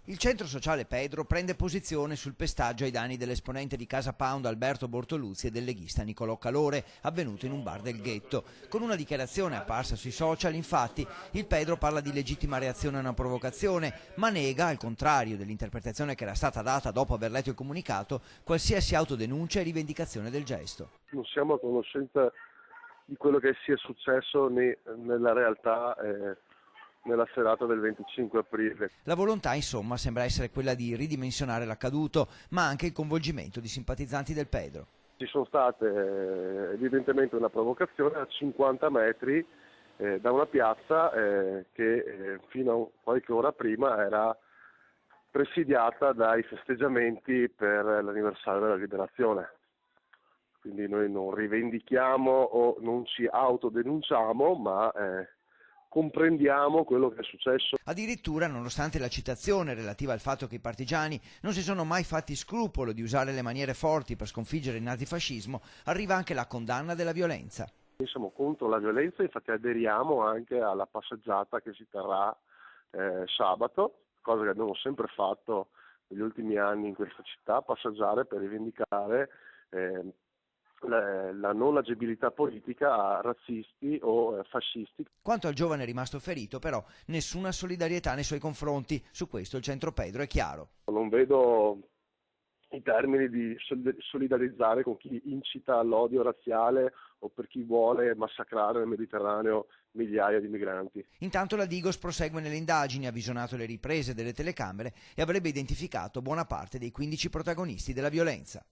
Il centro sociale Pedro prende posizione sul pestaggio ai danni dell'esponente di Casa Pound Alberto Bortoluzzi e del leghista Nicolò Calore, avvenuto in un bar del ghetto. Con una dichiarazione apparsa sui social, infatti, il Pedro parla di legittima reazione a una provocazione, ma nega, al contrario dell'interpretazione che era stata data dopo aver letto il comunicato, qualsiasi autodenuncia e rivendicazione del gesto. Non siamo a conoscenza di quello che sia successo né nella realtà nella serata del 25 aprile. La volontà, insomma, sembra essere quella di ridimensionare l'accaduto, ma anche il coinvolgimento di simpatizzanti del Pedro. Ci sono state evidentemente una provocazione a 50 metri da una piazza che fino a qualche ora prima era presidiata dai festeggiamenti per l'anniversario della liberazione. Quindi noi non rivendichiamo o non ci autodenunciamo, ma comprendiamo quello che è successo. Addirittura, nonostante la citazione relativa al fatto che i partigiani non si sono mai fatti scrupolo di usare le maniere forti per sconfiggere il nazifascismo, arriva anche la condanna della violenza. Noi siamo contro la violenza, infatti aderiamo anche alla passeggiata che si terrà sabato, cosa che abbiamo sempre fatto negli ultimi anni in questa città, passeggiare per rivendicare la non agibilità politica a razzisti o fascisti. Quanto al giovane rimasto ferito, però, nessuna solidarietà nei suoi confronti. Su questo il centro Pedro è chiaro. Non vedo i termini di solidarizzare con chi incita all'odio razziale o per chi vuole massacrare nel Mediterraneo migliaia di migranti. Intanto la Digos prosegue nelle indagini, ha visionato le riprese delle telecamere e avrebbe identificato buona parte dei 15 protagonisti della violenza.